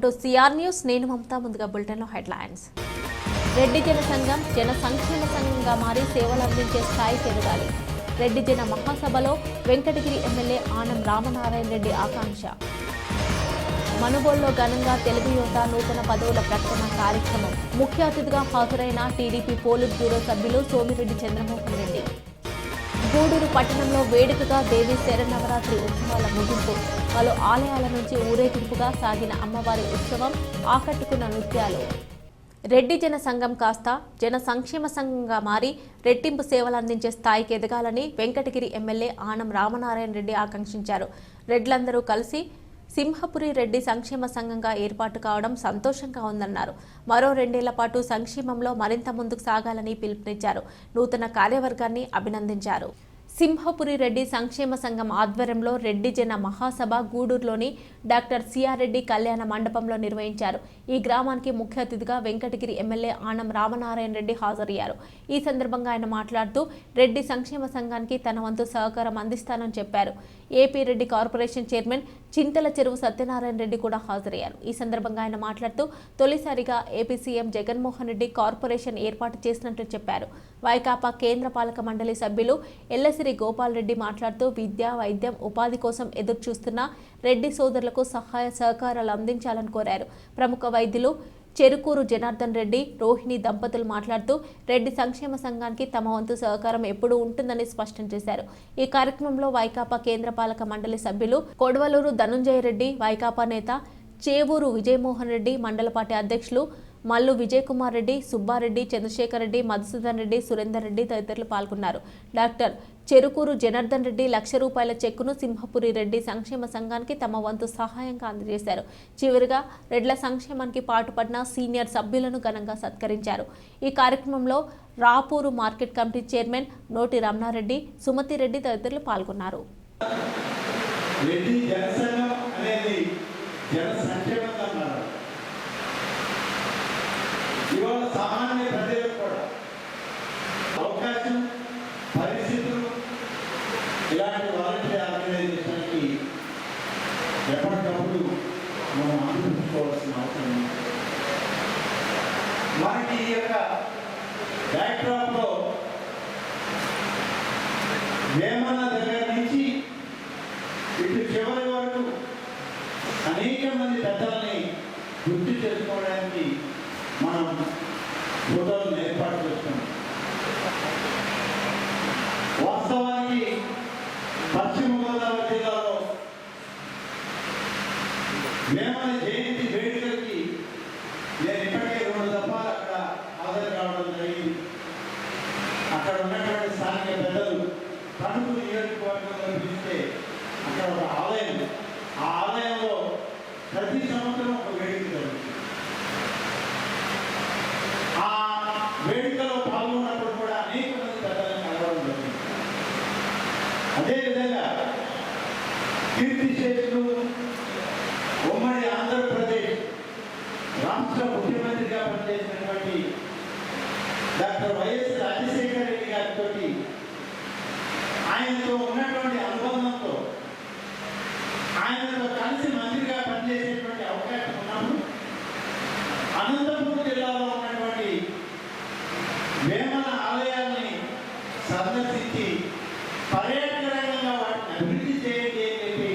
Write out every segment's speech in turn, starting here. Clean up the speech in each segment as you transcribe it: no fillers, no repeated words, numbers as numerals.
To CR news. నేను మమతా. ముందుగా బులెటిన్లో హెడ్లైన్స్. రెడ్డి జన సంఘం జన సంక్షేమ సంఘంగా మారి సేవలు అందించే స్థాయికి ఎదగాలి. రెడ్డి జన మహాసభలో వెంకటగిరి ఎమ్మెల్యే ఆనం రామనారాయణ రెడ్డి ఆకాంక్ష. మనుగోలులో ఘనంగా తెలుగు యువత నూతన పదవుల ప్రకటన కార్యక్రమం. ముఖ్య అతిథిగా హాజరైన టీడీపీ పోలిట్ బ్యూరో సభ్యులు సోమిరెడ్డి చంద్రమోహన్ రెడ్డి. గూడూరు పట్టణంలో వేడుకగా దేవి శరన్నవరాత్రి ఉత్సవాల ముగింపు. పలు ఆలయాల నుంచి ఊరేగింపుగా సాగిన అమ్మవారి ఉత్సవం ఆకట్టుకున్న నృత్యాలు. రెడ్డి జన సంఘం కాస్త జన సంక్షేమ సంఘంగా మారి రెట్టింపు సేవలు అందించే స్థాయికి ఎదగాలని వెంకటగిరి ఎమ్మెల్యే ఆనం రామనారాయణ రెడ్డి ఆకాంక్షించారు. రెడ్లందరూ కలిసి సింహపురి రెడ్డి సంక్షేమ సంఘంగా ఏర్పాటు కావడం సంతోషంగా ఉందన్నారు. మరో 2 ఏళ్ల పాటు సంక్షేమంలో మరింత ముందుకు సాగాలని పిలుపునిచ్చారు. నూతన కార్యవర్గాన్ని అభినందించారు. సింహపురి రెడ్డి సంక్షేమ సంఘం ఆధ్వర్యంలో రెడ్డి జన మహాసభ గూడూరులోని డాక్టర్ సిఆర్ రెడ్డి కళ్యాణ మండపంలో నిర్వహించారు. ఈ గ్రామానికి ముఖ్య అతిథిగా వెంకటగిరి ఎమ్మెల్యే ఆనం రామనారాయణ రెడ్డి హాజరయ్యారు. ఈ సందర్భంగా ఆయన మాట్లాడుతూ రెడ్డి సంక్షేమ సంఘానికి తన వంతు సహకారం అందిస్తానని చెప్పారు. ఏపీ రెడ్డి కార్పొరేషన్ చైర్మన్ చింతల చెరువు సత్యనారాయణ రెడ్డి కూడా హాజరయ్యారు. ఈ సందర్భంగా ఆయన మాట్లాడుతూ తొలిసారిగా AP CM Jaganmohan Reddy corporation ఏర్పాటు చేసినట్లు చెప్పారు. వైకాపా కేంద్ర పాలక మండలి సభ్యులు ఎల్లసిరి గోపాల్ రెడ్డి మాట్లాడుతూ విద్య, వైద్యం, ఉపాధి కోసం ఎదురు చూస్తున్న రెడ్డి సోదరులకు సహాయ సహకారాలు అందించాలని కోరారు. ప్రముఖ వైద్యులు చెరుకూరు జనార్దన్ రెడ్డి, రోహిణి దంపతులు మాట్లాడుతూ రెడ్డి సంక్షేమ సంఘానికి తమ వంతు సహకారం ఎప్పుడూ ఉంటుందని స్పష్టం చేశారు. ఈ కార్యక్రమంలో వైకాపా కేంద్ర పాలక మండలి సభ్యులు కొడవలూరు ధనుంజయ రెడ్డి, వైకాపా నేత చేవూరు విజయమోహన్ రెడ్డి, మండల పార్టీ అధ్యక్షులు మల్లు విజయ్ కుమార్ రెడ్డి, సుబ్బారెడ్డి, చంద్రశేఖర్ రెడ్డి, మధుసూదన్ రెడ్డి, సురేందర్ రెడ్డి తదితరులు పాల్గొన్నారు. డాక్టర్ చెరుకూరు జనార్దన్ రెడ్డి ₹1,00,000 చెక్కును సింహపురి రెడ్డి సంక్షేమ సంఘానికి తమ వంతు సహాయంగా అందజేశారు. చివరిగా రెడ్ల సంక్షేమానికి పాటుపడిన సీనియర్ సభ్యులను ఘనంగా సత్కరించారు. ఈ కార్యక్రమంలో రాపూరు మార్కెట్ కమిటీ చైర్మన్ నోటి రమణారెడ్డి, సుమతి రెడ్డి తదితరులు పాల్గొన్నారు. ఇవాళ సామాన్య ప్రజలకు కూడా అవకాశం, పరిస్థితులు ఇలాంటి వాలంటీర్ ఆర్గనైజేషన్కి ఎప్పటికప్పుడు మనం అనుభవించుకోవాల్సిన అవసరం ఉంది. మనకి ఈ యొక్క బ్యాక్డ్రాప్లో వేమన దగ్గర నుంచి ఇటు చివరి వరకు అనేక మంది పెద్దలని గుర్తు చేసుకోవడానికి మనం ఫోటోలను ఏర్పాటు చేస్తున్నాం. వాస్తవానికి పశ్చిమ గోదావరి జిల్లాలో వేమన జయంతి వేడుకలకి నేను ఇప్పటికే 2 దఫాలు అక్కడ హాజరు కావడం జరిగింది. అక్కడ ఉన్నటువంటి స్థానిక పెద్దలు తణుకు నియోజకవర్గంలో పిలిస్తే అక్కడ ఒక ఆలయం, ఆ ఆలయంలో ప్రతి సంవత్సరం ఒక వేడుక జరుగుతుంది. వేడుకలో పాల్గొన్నప్పుడు కూడా అనేక మంది పెద్దలను కలవడం జరిగింది. అదేవిధంగా కీర్తిశేషులు ఉమ్మడి ఆంధ్రప్రదేశ్ రాష్ట్ర ముఖ్యమంత్రిగా పనిచేసినటువంటి డాక్టర్ వైఎస్ రాజశేఖర రెడ్డి గారితో ఆయనతో ఉన్నటువంటి అనుబంధంతో ఆయనతో కలిసి మంత్రిగా పనిచేసేటువంటి అవకాశం ఉన్నప్పుడు అనంతపురం జిల్లాలో ఉన్నటువంటి వేమన ఆలయాన్ని సందర్శించి పర్యాటక రంగంగా వాటిని అభివృద్ధి చేయండి అని చెప్పి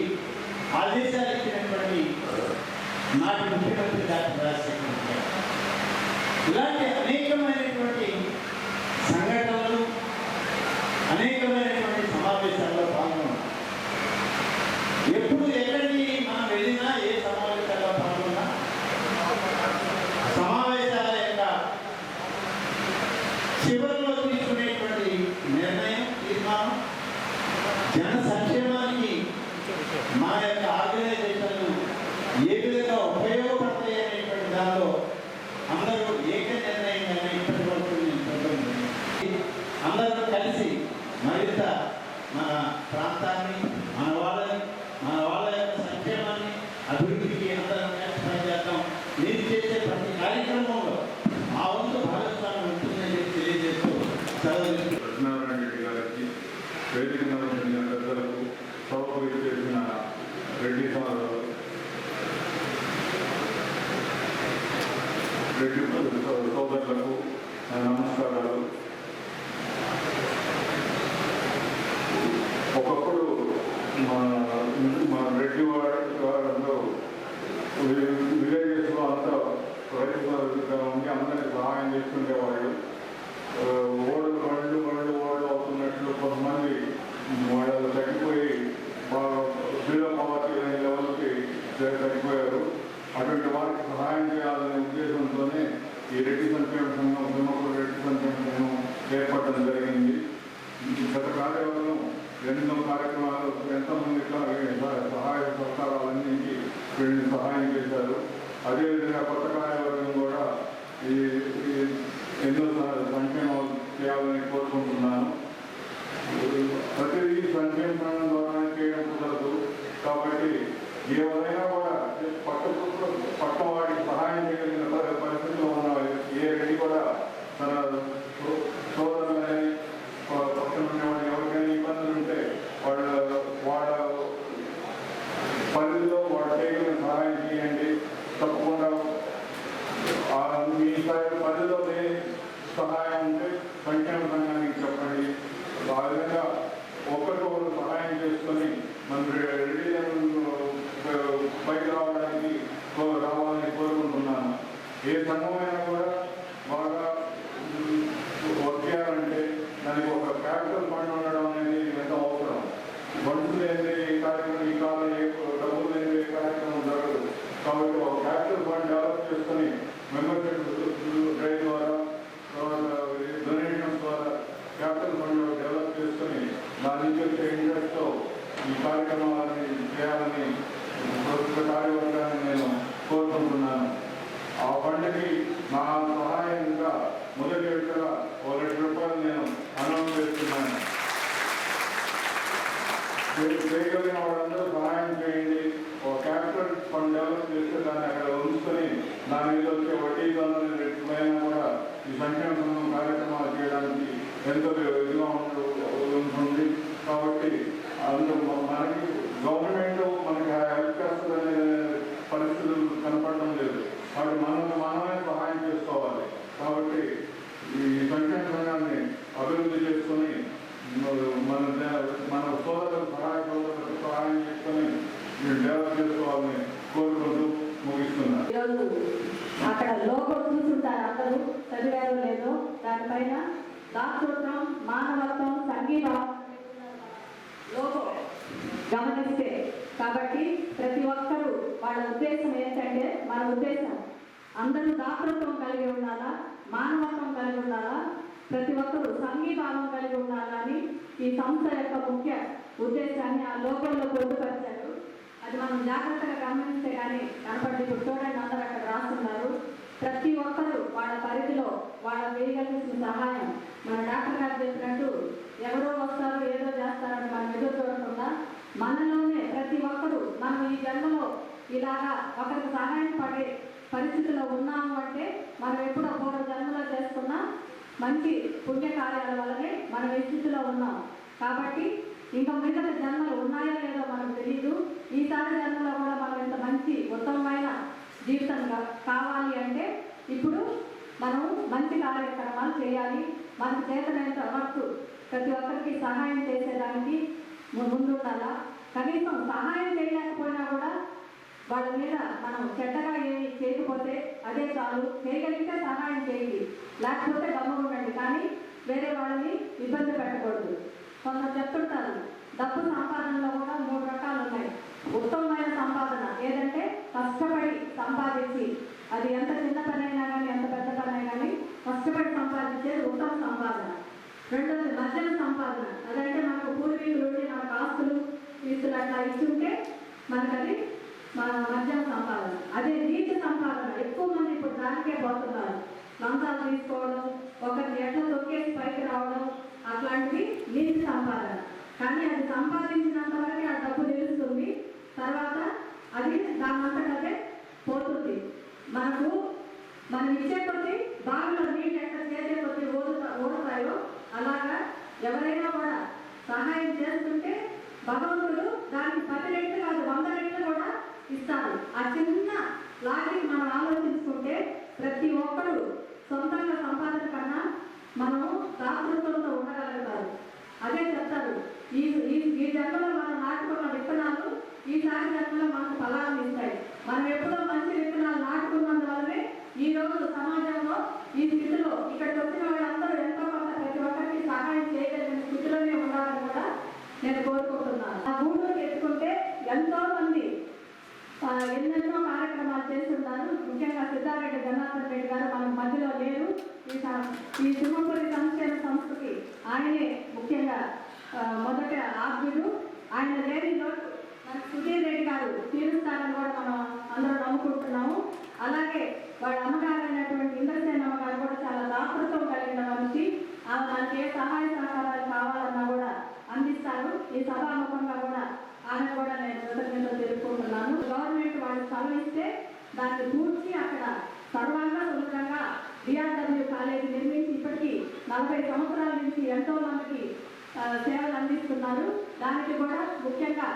ఆదేశాలు ఇచ్చినటువంటి నాటి ముఖ్యమంత్రి డాక్టర్ రాజశేఖర రెడ్డి గారు. ఇలాంటి అనేకమైనటువంటి సంఘటనలు, అనేకమైనటువంటి సమావేశాల్లో పాల్గొన్నాం. ఎప్పుడు ఎక్కడికి మనం వెళ్ళినా, ఏ సమావేశాల్లో పాల్గొన్నా సమావేశాల యొక్క చివరిలో తీసుకునేటువంటి నిర్ణయం, తీర్మానం జన సంక్షేమానికి మా యొక్క ఆర్గనైజేషన్లు ఏ విధంగా ఉపయోగపడతాయి అనేటువంటి దానిలో అందరూ ఏక నిర్ణయంగా ఇప్పటి వరకు అందరూ కలిసి మరింత మన ప్రాంతాన్ని, మన వాళ్ళ యొక్క సంక్షేమాన్ని, అభివృద్ధికి అందరం పనిచేద్దాం. నేను చేసే ప్రతి కార్యక్రమంలో ఆ వంతు భాగస్వామ్యం ఉంటుందని తెలియజేస్తూ సత్యనారాయణ రెడ్డి గారికి, వేదిక పెద్దలకు, సభకు చేసిన రెడ్డి రెడ్డి సోదరులకు నమస్కారాలు. ఒకప్పుడు మా రెడ్డి వారంలో విలేజెస్లో అంతా రైతుగా ఉండి అందరికీ సహాయం చేస్తుండేవాళ్ళు. రెండు ఓడలు అవుతున్నట్లు కొంతమంది వాళ్ళు తగ్గిపోయి బిలో పవర్టీ లెవెల్కి తగ్గిపోయారు. అటువంటి వారికి సహాయం చేయాలనే ఉద్దేశంతోనే ఈ రెడ్డి సంక్షేమ సంఘం, సింహపూర్ రెడ్డి సంక్షేమ సంఘం ఏర్పడడం జరిగింది. గత కార్యవర్గం ఎన్నో కార్యక్రమాలు ఎంతమంది సహాయ సహకారాలన్నింటికి వీళ్ళని సహాయం చేశారు. అదేవిధంగా కొత్త కార్యవర్గం కూడా ఈ ఎన్నో సంక్షేమాలు చేయాలని కోరుకుంటున్నాను. ప్రతిదీ సంక్షేమ సంఘం ద్వారా చేయడం కుదరదు కాబట్టి ఎవరైనా కూడా పక్క వాటికి సహాయం చేయగలిగిన పరిస్థితిలో ఉన్న ఏ రెడ్డి కూడా తన సోదరులని పక్కన ఉండేవాడు ఎవరికైనా ఇబ్బందులు ఉంటే వాళ్ళ పరిధిలో వాళ్ళు చేయగలిగిన సహాయం చేయండి. తప్పకుండా మీ పరిధిలో సహాయం ఉంటే సంక్షేమ సంఘానికి చెప్పండి. ఆ విధంగా ఒకరికొకరు సహాయం చేసుకొని మన రెడీ పైకి రావాలని కోరుకుంటున్నాను. ఏ సంఘమైనా కూడా బాగా వర్క్ చేయాలంటే దానికి ఒక క్యాపిటల్ ఫండ్ ఉండడం అనేది ఎంతో అవసరం. ఫండ్స్ లేని ఈ కార్యక్రమం ఈ కాలం డబ్బులు లేని ఏ కార్యక్రమం జరగదు. కాబట్టి ఒక క్యాపిటల్ ఫండ్ డెవలప్ చేసుకొని మెంబర్షిప్ డ్రైవ్ ద్వారా డొనేషన్స్ ద్వారా క్యాపిటల్ ఫండ్ డెవలప్ చేసుకొని దాని నుంచి వచ్చే ఇంట్రెస్ట్తో ఈ కార్యక్రమాలని చేయాలని కార్యవర్గాన్ని నేను కోరుకుంటున్నాను. ఆ ఫండ్కి నా సహాయంగా మొదటి విడతగా ₹1,00,000 నేను అనౌన్స్ చేస్తున్నాను. చేయగలిగిన వాళ్ళందరూ సహాయం చేయండి. ఒక క్యాపిటల్ ఫండ్ డెవలప్ చేస్తే దాన్ని అక్కడ ఉంచుకొని దాని మీద వచ్చే వడ్డీ దాని రెట్లైనా కూడా ఈ సంక్షేమ సంఘం కార్యక్రమాలు చేయడానికి ఎంతో ఇదిగా ఉంటుంది. కాబట్టి అందులో మనకి గవర్నమెంట్ మనకి హెల్ప్ చేస్తుందనే పరిస్థితులు కనపడడం లేదు. కాబట్టి మనమే సహాయం చేసుకోవాలి. కాబట్టి ఈ సంక్షేమ సంఘాన్ని అభివృద్ధి చేసుకొని మన సోదరులకు సహాయం చేసుకొని డెవలప్ చేసుకోవాలని కోరుకుంటూ ముగిస్తున్నారు. ఈరోజు అక్కడ లోపల చూస్తుంటారు, అందరూ చదివారో లేదో. దానిపైన దాతృత్వం, మానవత్వం, సంఘీభావం లోపో గమనిస్తే కాబట్టి ప్రతి ఒక్కరూ వాళ్ళ ఉద్దేశం ఏంటంటే, మన ఉద్దేశం అందరూ దాతృత్వం కలిగి ఉండాలా, మానవత్వం కలిగి ఉండాలా, ప్రతి ఒక్కరూ సంఘీభావం కలిగి ఉండాలా అని ఈ సంస్థ యొక్క ముఖ్య ఉద్దేశాన్ని ఆ లోపంలో పొందుపరిచారు. అది మనం జాగ్రత్తగా గమనిస్తే కానీ కనపడి ఇప్పుడు చూడండి, అందరూ అక్కడ రాస్తున్నారు. ప్రతి ఒక్కరూ వాళ్ళ పరిధిలో వాళ్ళ వేయగలిగిన సహాయం మన డాక్టర్ గారు చెప్పినట్టు ఎవరో వస్తారు ఏదో చేస్తారని మనం ఎదురు చూడకుండా మనలోనే ప్రతి ఒక్కరూ మనం ఈ జన్మలో ఇలాగా ఒకరికి సహాయం పడే పరిస్థితిలో ఉన్నాము అంటే మనం ఎప్పుడో పూర్వ జన్మలో చేసుకున్న మంచి పుణ్యకార్యాల వల్లనే మనం ఈ స్థితిలో ఉన్నాం. కాబట్టి ఇంకా మిగతా జన్మలు ఉన్నాయో లేదో మనకు తెలియదు. ఈసారి జన్మలో కూడా మనం ఇంత మంచి ఉత్తమమైన జీవితం కావాలి అంటే ఇప్పుడు మనం మంచి కార్యక్రమాలు చేయాలి. మనకు చేతనైనంత వరకు ప్రతి ఒక్కరికి సహాయం చేసేదానికి ముందుండాలా. కనీసం సహాయం చేయలేకపోయినా కూడా వాళ్ళ మీద మనం చెడ్డగా ఏమి చేయకపోతే అదే చాలు. చేయగలిగితే సహాయం చేయండి, లేకపోతే గమ్ముకుండండి, కానీ వేరే వాళ్ళని ఇబ్బంది పెట్టకూడదు. కొందరు చెప్తుంటారు డబ్బు సంపాదనలో కూడా 3 రకాలు ఉన్నాయి. ఉత్తమమైన సంపాదన ఏదంటే కష్టపడి సంపాదించి, అది ఎంత చిన్న పనైనా కానీ ఎంత పెద్ద పనైనా కానీ కష్టపడి సంపాదించేది ఉత్తమ సంపాదన. రెండోది మధ్యమ సంపాదన, అదంటే మనకు పూర్వీకులు ఉండి మనకు ఆస్తులు ఈస్తులు అట్లా ఇస్తుంటే మనకది మధ్యమ సంపాదన. అదే నీతి సంపాదన, ఎక్కువ మంది ఇప్పుడు దానికే పోతున్నారు. లంచాలు తీసుకోవడం, ఒకరిని ఎట్లా తొక్కేసి పైకి రావడం, అట్లాంటివి నీతి సంపాదన. కానీ అది సంపాదించినంత వరకు ఆ డబ్బు తెలుస్తుంది, తర్వాత అది దానంతటదే పోతుంది. మనం ఇచ్చే కొద్దీ బావిలో నీళ్ళు ఎట్లా చేసే కొద్దీ ఓడుతాయో అలాగా ఎవరైనా కూడా సహాయం చేస్తుంటే భగవంతుడు దానికి 10 రెట్లు కాదు 100 రెట్లు కూడా ఇస్తాడు. ఆ చిన్న లాజిక్ మనం ఆలోచించుకుంటే ప్రతి ఒక్క నేను కోరుకుంటున్నాను. ఆ గూడూరు ఎత్తుకుంటే ఎంతో మంది ఎన్నెన్నో కార్యక్రమాలు చేస్తున్నారు. ముఖ్యంగా సిద్ధారెడ్డి జనార్దన్ రెడ్డి గారు మన మధ్యలో లేరు. ఈ సింహపురి సంక్షేమ సంస్థకి ఆయనే ముఖ్యంగా మొదట ఆద్యుడు. ఆయన లేని లోటు మన సుధీర్ రెడ్డి గారు తీరుస్తారని కూడా మనం అందరూ నమ్ముకుంటున్నాము. అలాగే వాళ్ళ అమ్మగారు అయినటువంటి ఇంద్రసేన అమ్మగారు కూడా చాలా దాతృత్వం కలిగిన మనిషి. మనకి ఏ సహాయ సహకారాలు కావాలన్నా కూడా అందిస్తారు. ఈ సభాముఖంగా కూడా ఆయన కూడా నేను కృతజ్ఞతలు తెలుపుకుంటున్నాను. గవర్నమెంట్ వాళ్ళు స్థలం ఇస్తే దాన్ని పూడ్చి అక్కడ సర్వంగా సులభంగా డిఆర్డబ్ల్యూ కాలేజీ నిర్మించి ఇప్పటికీ 40 సంవత్సరాల నుంచి ఎంతో మందికి సేవలు అందిస్తున్నారు. దానికి కూడా ముఖ్యంగా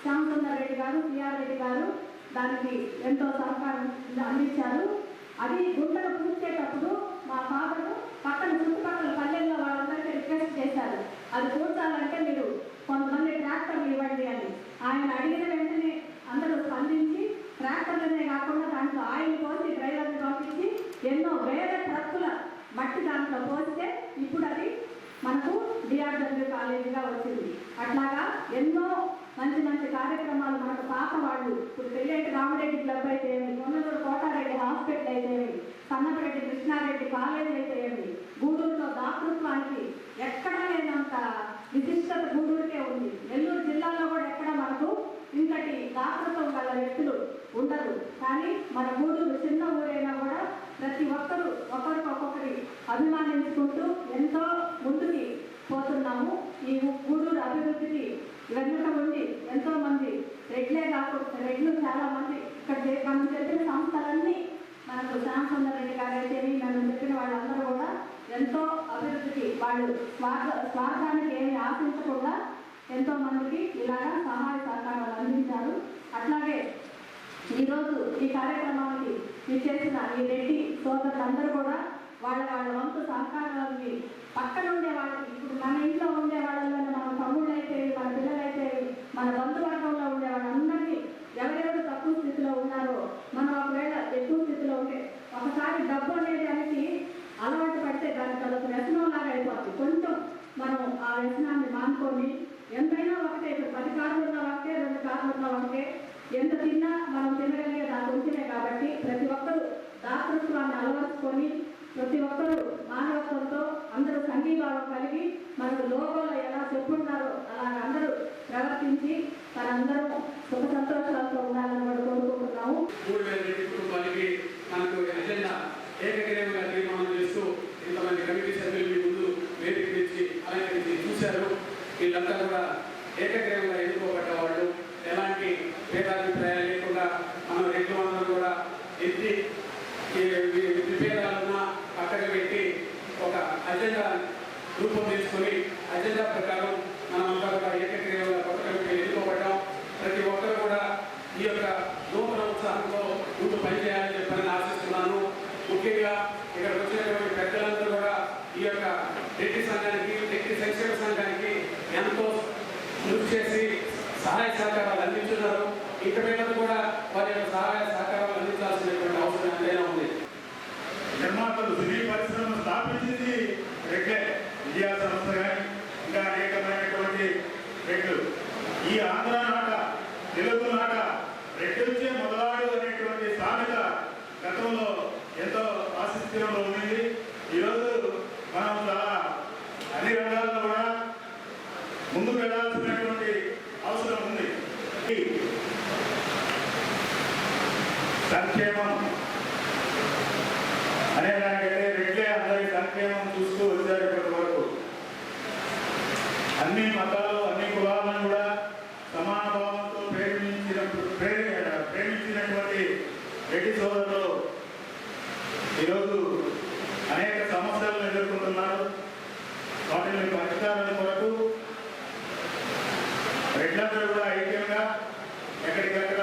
శ్యామసుందర్ రెడ్డి గారు, సిఆర్ రెడ్డి గారు దానికి ఎంతో సహకారం అందించారు. అది గుంటను పూడ్చేటప్పుడు మా ఫాదరు పక్కన చుట్టుపక్కల పల్లెల్లో వాళ్ళందరికీ రిక్వెస్ట్ చేశారు, అది పూడ్చాలంటే మీరు కొంతమంది ట్రాక్టర్లు ఇవ్వండి అని. ఆయన అడిగిన వెంటనే అందరూ స్పందించి ట్రాక్టర్లనే కాకుండా దాంట్లో ఆయిల్ పోసి డ్రైవర్ని పంపించి ఎన్నో వేల ట్రక్కుల మట్టి దాంట్లో పోస్తే ఇప్పుడు అది మనకు డిఆర్డబ్ల్యూ కాలేజీగా వచ్చింది. అట్లాగా ఎన్నో మంచి మంచి కార్యక్రమాలు మనకు పాత వాళ్ళు ఇప్పుడు పెళ్ళేటి రామరెడ్డి క్లబ్ అయితే ఏమి, కొన్నూరు కోటారెడ్డి హాస్పిటల్ అయితే ఏమి, సన్నపరెడ్డి కృష్ణారెడ్డి కాలేజ్ అయితే ఏమి, గూడూరులో దాతృత్వానికి ఎక్కడా లేనంత విశిష్టత గూడూరుకే ఉంది. నెల్లూరు జిల్లాలో కూడా ఎక్కడ మనకు ఇంతటి దాతృత్వం గల వ్యక్తులు ఉండరు. కానీ మన గూడూరు చిన్న ఊరైనా కూడా ప్రతి ఒక్కరూ ఒక్కొక్కరి అభిమానించుకుంటూ ఎంతో ముందుకి పోతున్నాము. ఈ గూడూరు అభివృద్ధికి వెనుక ఉండి ఎంతో మంది రెడ్లే కాకుండా రెడ్లు చాలా మంది ఇక్కడ మనం చెప్పిన సంస్థలన్నీ మనకు శ్యామసుందర్ రెడ్డి గారు అయితే మనం చెప్పిన వాళ్ళందరూ కూడా ఎంతో అభివృద్ధికి వాళ్ళు స్వార్థానికి ఏమి ఆశించకుండా ఎంతో మందికి ఇలాగా సహాయ సహకారాలు అందించారు. అట్లాగే ఈరోజు ఈ కార్యక్రమానికి చేసిన ఈ రెడ్డి సోదరులందరూ కూడా వాళ్ళ వంతు సహకారాలని పక్కన ఉండే వాళ్ళకి, ఇప్పుడు మన ఇంట్లో ఉండే వాళ్ళని మన తమ్ముళ్ళు అయితే, మన పిల్లలైతే, మన బంధువర్గంలో ఉండే వాళ్ళందరినీ ఎవరెవరు తక్కువ స్థితిలో ఉన్నారో మనం ఒకవేళ ఎక్కువ స్థితిలో ఉంటే ఒకసారి డబ్బు అనేది అనేది అలవాటు పడితే దానికి అదొక వ్యసనం లాగా అయిపోతుంది. కొంచెం మనం ఆ వ్యసనాన్ని మానుకొని ఎంతైనా ఒకటే, ఇప్పుడు 10 కార్లు ఉన్న ఒకటే, 2 కార్లు ఉన్న ఒకటే, ఎంత తిన్నా మనం తినగలిగే దాని కొంచెమే. కాబట్టి ప్రతి ఒక్కరూ దాతృత్వాన్ని అలవర్చుకొని ప్రతి ఒక్కరూ మానవత్వంతో అందరూ సంఘీభావం కలిగి మనకు లోగోలో ఎలా చెప్పుంటారో అలాగ అందరూ ప్రవర్తించి తనందరూ సుఖ సంతోషాలతో ఉండాలని కూడా కోరుకుంటున్నాము. 3000 రెడ్డి కుటుంబానికి మనకు ఎజెండా ఏకగ్రీవంగా తీర్మానం చేస్తూ ఇంతమంది కమిటీ సభ్యులు మీ ముందు వేదిక నుంచి అలంకరించి చూశారు. వీళ్ళంతా కూడా ఏకగ్రీవంగా ఎన్నుకోబడ్డ వాళ్ళు, ఎలాంటి భేదాభిప్రాయాలు లేకుండా మనం రెండు అందరూ కూడా ఎత్తి విభేదాలున్న పక్కన పెట్టి ఒక అజెండా రూపొందించుకొని అజెండా ప్రకారం మనమంతా కూడా ఏకగ్రీవంగా కొత్త కమిటీ ఎన్నుకోబడ్డాం. ప్రతి ఒక్కరు కూడా ఈ యొక్క నూతన ఉత్సాహంలో ముందు పనిచేయాలని చెప్పని ఆశిస్తున్నాను. ముఖ్యంగా ఇక్కడ వచ్చినటువంటి పెద్దలందరూ కూడా ఈ యొక్క రెడ్డి సంఘానికి, రెడ్డి సంక్షేమ సంఘానికి ఎంతో కృషి చేసి సహాయ సహకారాలు అందించున్నారు. ఇక మీద కూడా వారి యొక్క సహాయ సహకారాలు అందించాల్సినటువంటి అవసరం ఎంతైనా ఉంది. నిర్మాతలు సినీ పరిశ్రమను స్థాపించింది రెడ్లే. విజయ సంస్థ కానీ ఇంకా అనేకమైనటువంటి రెడ్లు. ఈ ఆంధ్ర నాట, తెలుగు నాట రెడ్డుచ్చే మొదలాడు అనేటువంటి సామెత గతంలో ఎంతో ఆసక్తిలో ఉంది. ఈరోజు మనం చాలా అన్ని రంగాల్లో కూడా ముందుకు వెళ్ళాల్సినటువంటి అవసరం ఉంది. సంక్షేమం అనే దానికైతే రెడ్లే అందరి సంక్షేమం చూస్తూ వచ్చారు. ఇప్పటి వరకు అన్ని మతాలు, అన్ని కులాలను కూడా సమాన భావంతో ప్రేమించినటువంటి రెడ్డి సోదరులు ఈరోజు అనేక సమస్యలను ఎదుర్కొంటున్నారు. వాటిని పరిష్కారం కొరకు రెడ్లందరూ కూడా ఐక్యంగా ఎక్కడికక్కడ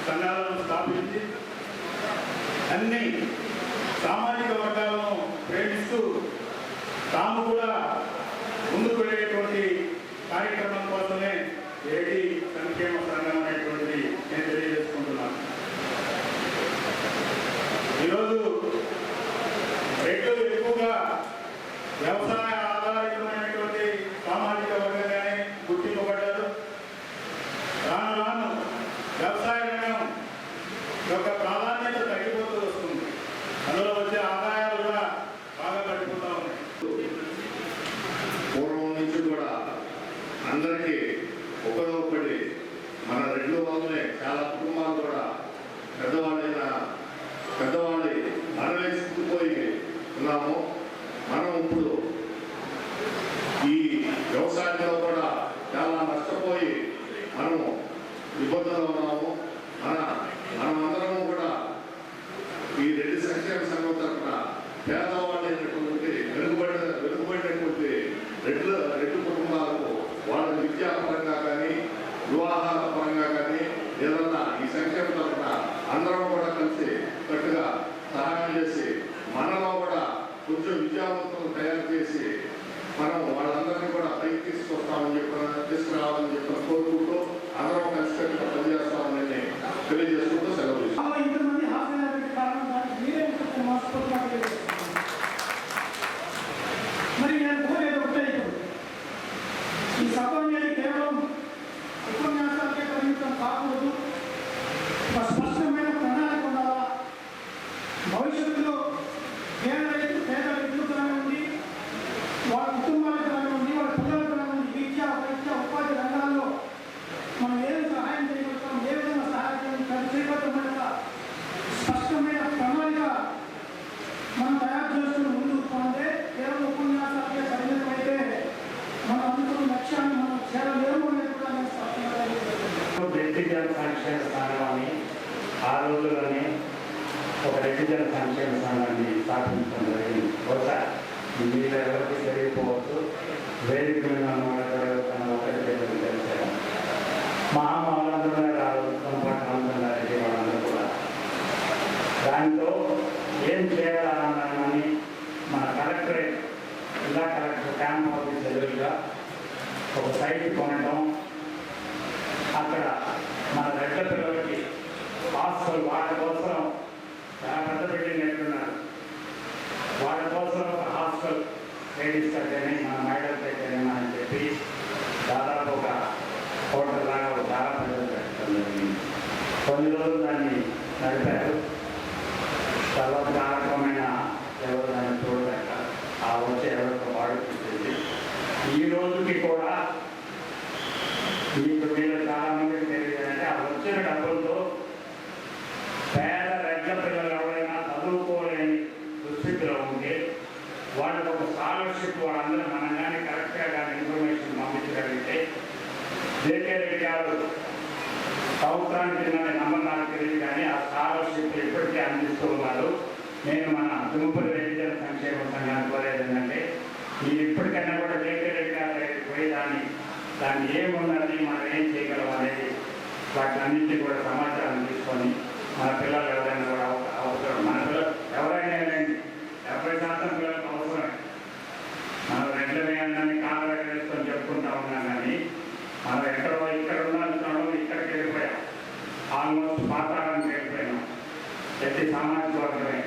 సంఘాలను స్థాపించి అన్ని సామాజిక వర్గాలను ప్రేమిస్తూ తాము కూడా ముందుకు వెళ్ళేటువంటి కార్యక్రమం కోసమే రెడ్డి సంక్షేమ సంఘం అనేటువంటిది నేను తెలియజేసుకుంటున్నాను. ఈరోజు రెడ్లు ఎక్కువగా వ్యవసాయ ఆధారితమైనటువంటి సామాజిక వర్గంగానే అందరికీ ఉపయోగపడి మన రెడ్లు వల్లనే చాలా కుటుంబాలు కూడా పెద్దవాళ్ళి మరణించిపోయి ఉన్నాము. మనం ఇప్పుడు ఈ వ్యవసాయంలో కూడా చాలా నష్టపోయి మనము ఇబ్బందుల్లో ఉన్నాము. మనమందరము కూడా ఈ రెడ్డి సంక్షేమ సంఘం తరఫున పేదవాళ్ళైనటువంటి వెనుకబడినటువంటి రెడ్డి కుటుంబాలకు వాళ్ళ విద్యాపరంగా కానీ వివాహాల పరంగా కానీ ఏదన్నా ఈ సంక్షేమ తరఫున అందరం కూడా కలిసి కట్టుగా సహాయం చేసి మనలో కూడా కొంచెం విద్యావంతులను తయారు చేసి మనం వాళ్ళందరినీ కూడా పైకి తీసుకురావాలని చెప్పి కోరుకుంటూ అందరం కలిసికట్టుగా పనిచేస్తామని తెలియజేసుకుంటూ సెలవు తీసుకుంటాం. ఇంతమంది హాజరైన కారణం దానికి మీరే మరి నేను కోరేది ఒకటే, ఈ సభ అనేది కేవలం ఉపన్యాసాలకే పరిమితం కాకూడదు. ఒక స్పష్టమైన ప్రణాళిక ఉండాలా. భవిష్యత్తులో పేద రైతులు కానివ్వండి, వాళ్ళ కుటుంబాలకు కానివ్వండి, వాళ్ళ పిల్లలకు కానివ్వండి, విద్య వైద్య ఉపాధి రంగాల్లో మనం ఏం సహాయం చేయగలుగుతాం, ఏ విధంగా సహాయం చేయబోతున్న స్పష్టమైన ప్రణాళిక మనం తయారు చేసుకుని ముందుకు పోతే కేవలం ఉపన్యాసాలకే పరిమితమైతే మనం అనుకున్న లక్ష్యాన్ని మనం చేరలేము అనేది కూడా నేను స్పష్టంగా రెడ్డి జన సంక్షేమ సంఘాన్ని ఆ రోజుల్లోనే ఒక రెడ్డి జన సంక్షేమ సంఘాన్ని స్థాపించడం జరిగింది. బహుశా మీరు ఎవరికి తెలియకపోవచ్చు, వేదిక మీద ఒకరికి తెలిసారు. మహామాలందరూ రెడ్డి వాళ్ళందరూ కూడా దాంతో ఏం చేయాలన్నామని మన కలెక్టరేట్ జిల్లా కలెక్టర్ క్యాంప్ ఆఫీస్ ఎదురుగా ఒక సైట్ కొనడం, అక్కడ మన రెడ్ల పిల్లలకి హాస్టల్ వాళ్ళ కోసం చాలా పెద్ద బిల్డింగ్ ఎట్లున్నారు, వాళ్ళ కోసం ఒక హాస్టల్ లేడీస్ కట్టేనే మన మహిళలు పెట్టేనేమో అని చెప్పి దాదాపు ఒక హోటల్ లాగా చాలా ప్రజలు పెట్టడం జరిగింది. కొన్ని రోజులు దాన్ని నడిపారు. తర్వాత కాలక్రమైన ఎవరు దాన్ని చూడలేక ఆ వచ్చే ఎవరితో వాడుతుంది. ఈ రోజుకి కూడా మీకు మీరు చాలా మందికి తెలియదంటే ఆ వచ్చిన డబ్బులతో పేద రెడ్ల పిల్లలు ఎవరైనా చదువుకోలేని దుస్థితిలో ఉంటే వాళ్ళకి ఒక స్కాలర్షిప్ వాళ్ళందరూ మనం కానీ కరెక్ట్గా కానీ ఇన్ఫర్మేషన్ పంపించగలిగితే జేకే రెడ్డి గారు సంవత్సరానికి నంబర్ నాకు తెలియదు కానీ ఆ స్కాలర్షిప్ ఇప్పటికీ అందిస్తూ ఉన్నారు. నేను మన తుమ్మపల్లి రెడ్డి జన సంక్షేమ సంఘాన్ని కోరేది ఏంటంటే మీరు ఇప్పటికైనా కూడా జేకే రెడ్డి గారి దగ్గరికి పోయి దాన్ని ఏమున్నది మనం ఏం చేయగలం అనేది వాటిని అన్నింటినీ కూడా సమాచారం తీసుకొని మన పిల్లలు ఎవరైనా కూడా అవసరం, మన పిల్లలు ఎవరైనా 70% పిల్లలకు అవసరమే. మనం రెడ్ల వేయాలని కాలు వేసుకొని చెప్పుకుంటా ఉన్నాం కానీ మనం ఎక్కడో ఇక్కడ ఉన్నాం, ఇక్కడికి వెళ్ళిపోయాం, ఆల్మోస్ట్ పాతాళానికి వెళ్ళిపోయాం. ప్రతి సామాజిక వర్గమే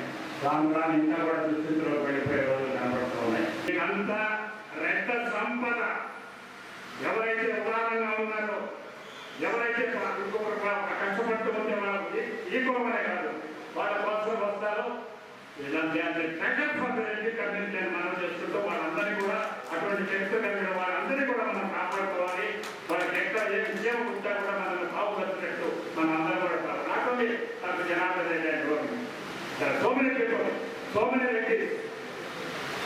రాను ఇంకా కూడా దుస్థితిలో వెళ్ళిపోయే రోజులు కనబడుతూ ఉన్నాయి. అంతా రెడ్ల సంపద ఎవరైతే ఉదారంగా ఉన్నారో, ఎవరైతే కష్టపడుతూ ఉంటే వాళ్ళకి ఈ కోమనే కాదు వాళ్ళ కోసం వస్తారో ఇలాంటి కమిటీ మనం చేస్తుంటూ వాళ్ళందరినీ కూడా అటువంటి శక్తి కలిగిన వాళ్ళందరినీ కూడా మనం కాపాడుకోవాలి. వాళ్ళకి ఎక్కడ ఏ విషయం ఉంటే కూడా మనల్ని బాగుపడినట్టు మనం అందరూ కూడా నాకోండి నాకు జనార్దన్ రెడ్డి సోమని రెడ్డి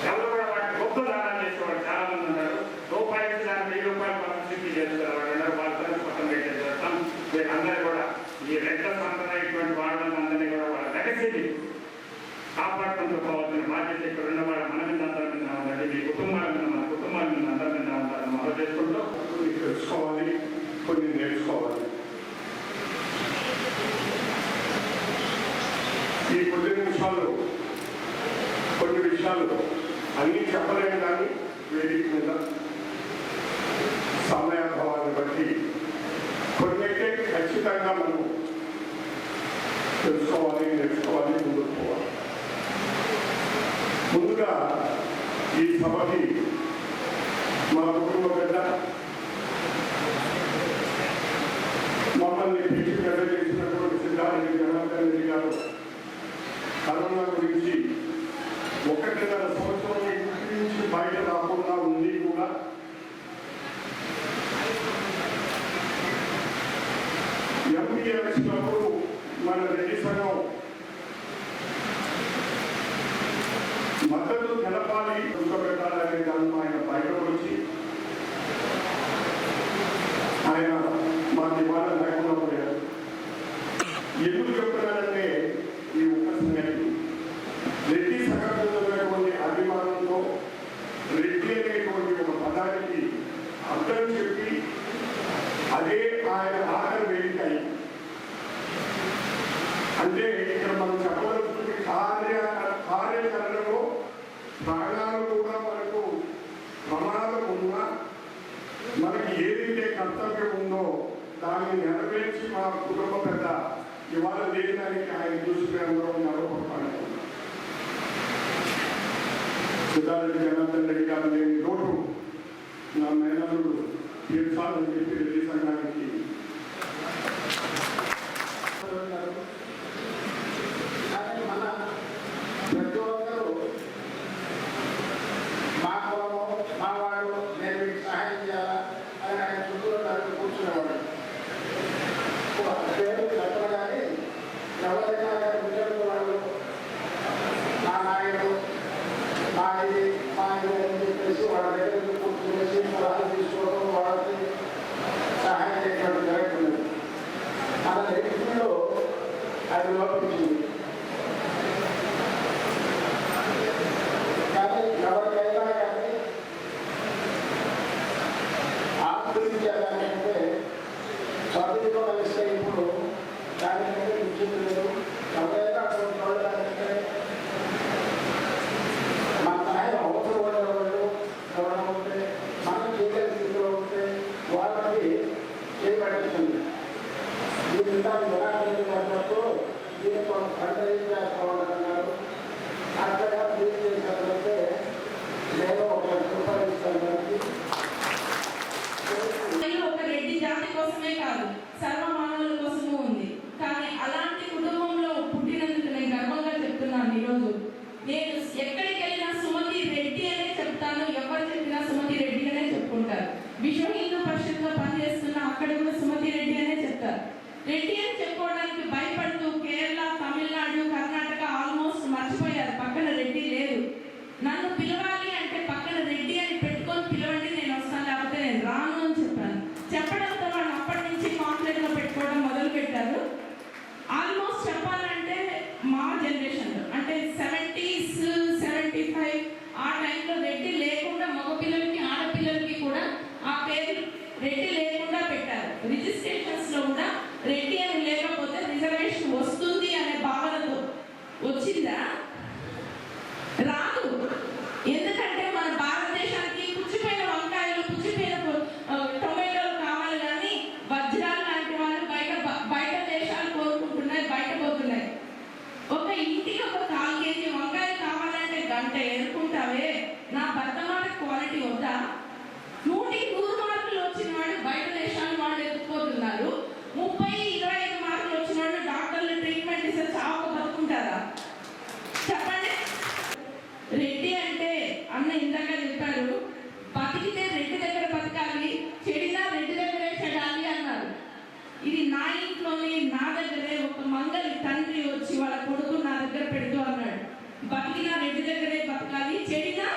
ఎవరు కూడా వాటిని గొప్ప దానం చేసేవాడు చాలా మంది ఉన్నారు. రూపాయి ఇచ్చి దాన్ని 1000 రూపాయలు పబ్లిసిటీ చేస్తారు. వాళ్ళ పక్కన పెట్టేస్తాం. వీళ్ళందరూ కూడా ఈ రెడ్ల సంప్రదాయ ఇటువంటి వాళ్ళందరినీ కూడా వాళ్ళ లెగసీని కాపాడుకుంటూ పోవాల్సిన బాధ్యత ఇక్కడ ఉన్న వాళ్ళ మన మీద అందరి మీద ఉందండి. మీ కుటుంబాల మీద మన కుటుంబాల మీద అందరి మీద ఉంటారని మనం చేసుకుంటూ తెలుసుకోవాలి, కొన్ని నేర్చుకోవాలి. ఈ కొద్ది నిమిషాలు కొన్ని విషయాలు అన్నీ చెప్పలేము కానీ వేదిక మీద సమయాభావాన్ని బట్టి కొన్నైతే ఖచ్చితంగా మనం తెలుసుకోవాలి, నేర్చుకోవాలి, ముందుకు పోవాలి. ముందుగా ఈ సభకి మా కుటుంబ పెద్ద మమ్మల్ని పిలిచి పెద్ద చేసినటువంటి సిద్ధారెడ్డి జనార్దన్ రెడ్డి గారు కరోనా గురించి 1.5 సంవత్సరం ఇంటి నుంచి బయట రాకుండా ఉంది కూడా వచ్చినప్పుడు మన రెడ్డి సంఘం మద్దతు తెలపాలి, పెట్టాలనే దాన్ని ఆయన బయటకు వచ్చి ఆయన మాకు ఇవాళ లేకుండా పోయారు. ఎందుకు చెప్తున్నారంటే ఈ ఒక్క సంగతి రెడ్డి సంఘటనలో ఉన్నటువంటి అభిమానంతో రెడ్డి అనేటువంటి ఒక పదానికి అర్థం చెప్పి అదే ఆయన ఆఖరి వేదిక అయింది. అంటే ఇక్కడ మనం చెప్పవలసింది కార్యాచరణలో ప్రాణాలు కూడా మనకు ప్రమాదం ఉన్నా మనకి ఏదైతే కర్తవ్యం ఉందో దాన్ని నెరవేర్చి మా కుటుంబ పెద్ద ఇవాళ లేదానికి ఆయన చూసి అందరూ నెరవేర్చుకుంటున్నాం. సిద్ధారెడ్డి జనార్దన్ రెడ్డి గారు లేని లోటు నా మేనల్లుడు తీర్చాలని చెప్పి రెడ్డి సంఘానికి మన ప్రతి ఒక్కరూ మా కులము మా వాడు నేను మీకు సహాయం చేయాలా అని ఆయన చుట్టూ కూర్చునేవాడు. పేరు చెప్పడం కానీ ఎవరైనా కానీ ఉద్యోగం వాళ్ళు మా నాయుడు మా ఇది అని చెప్పేసి వాళ్ళ దగ్గర కూర్చునేసి సలహాలు తీసుకోవడం వాళ్ళకి సహాయం చేయడం జరుగుతుంది. మన వ్యక్తిలో అది లోపించింది. కానీ ఎవరికైనా కానీ ఆశ్రయించాలంటే చదువుతో కలిస్తే ఇప్పుడు దాని మీద నిశ్చిత లేదు. ఎవరైనా అటువంటి చూడాలంటే మన సహాయం అవసరం ఉండేవాళ్ళు ఎవరైనా ఉంటే మనం చేయగలిగిన స్థితిలో ఉంటే వాళ్ళకి చేయబడుతుంది. దీని విరాటప్పుడు దీన్ని కొంత ఫండరైజ్ చేసుకోవాలన్నారు. అక్కడ మీరు చేసినట్లయితే నేను ఒక రూపాయలు ఇస్తాను. ఒక రెడ్డి జాతి కోసమే కాదు, సర్వమానవుల కోసము ఉంది. కానీ అలాంటి కుటుంబంలో పుట్టినందుకు నేను గర్వంగా చెప్తున్నాను. ఈరోజు నేను ఎక్కడికి వెళ్ళినా సుమతి రెడ్డి అనే చెప్తాను. ఎవరు చెప్పినా సుమతి రెడ్డి అనే చెప్పుకుంటారు. విశ్వ హిందూ పరిషత్లో పనిచేస్తున్నా అక్కడ కూడా సుమతి రెడ్డి అనే చెప్తారు. రెడ్డి అని చెప్పుకోవడానికి భయపడుతూ కేరళ, తమిళనాడు, కర్ణాటక ఆల్మోస్ట్ మర్చిపోయారు. పక్కన రెడ్డి లేదు. నన్ను పిలవాలి అంటే పక్కన రెడ్డి అని పెట్టుకొని పిలవండి, నేను వస్తాను, లేకపోతే నేను రాను అని చెప్పాను. చెప్పడంతో వాళ్ళు అప్పటి నుంచి కాంప్లైంట్లో పెట్టుకోవడం మొదలు పెట్టారు. ఆల్మోస్ట్ చెప్పాలంటే మా జనరేషన్లో అంటే 70s, 75 ఆ టైంలో రెడ్డి లేకుండా మగపిల్లలకి ఆడపిల్లలకి కూడా ఆ పేరు రెడ్డి లేకుండా పెట్టారు. రిజిస్ట్రేషన్స్లో కూడా రెడ్డి అని లేకపోతే రిజర్వేషన్ వస్తుంది అనే భావనతో వచ్చిందా? రాదు. ఎందుకంటే మన భారతదేశానికి పుచ్చిపోయిన వంకాయలు, పుచ్చిపోయిన టొమాటోలు కావాలి, కానీ వజ్రాలు లాంటి వాళ్ళు బయట దేశాలు కోరుకుంటున్నాయి, బయట పోతున్నాయి. ఒక ఇంటికి ఒక 4 కేజీ వంకాయలు కావాలంటే గంట ఎదుర్కొంటావే. నా భర్త మాట క్వాలిటీ వద్దా? 100 మార్కులు వచ్చిన వాడు బయట దేశాలు వాళ్ళు ఎత్తుకుపోతున్నారు. 30-25 మార్కులు వచ్చిన వాళ్ళు డాక్టర్లు ట్రీట్మెంట్ ఇస్తే చావక బతుకుంటారా? చెప్పండి. రెడ్డి అంటే అన్న ఇందాక చెప్పారు, బతికితే రెడ్డి దగ్గర బతకాలి, చెడినా రెడ్డి దగ్గరే చెడాలి అన్నారు. ఇది నా ఇంట్లోనే నా దగ్గరే ఒక మంగళి తండ్రి వచ్చి వాళ్ళ కొడుకు నా దగ్గర పెడుతూ అన్నాడు. బతికినా రెడ్డి దగ్గరే బతకాలి, చెడినా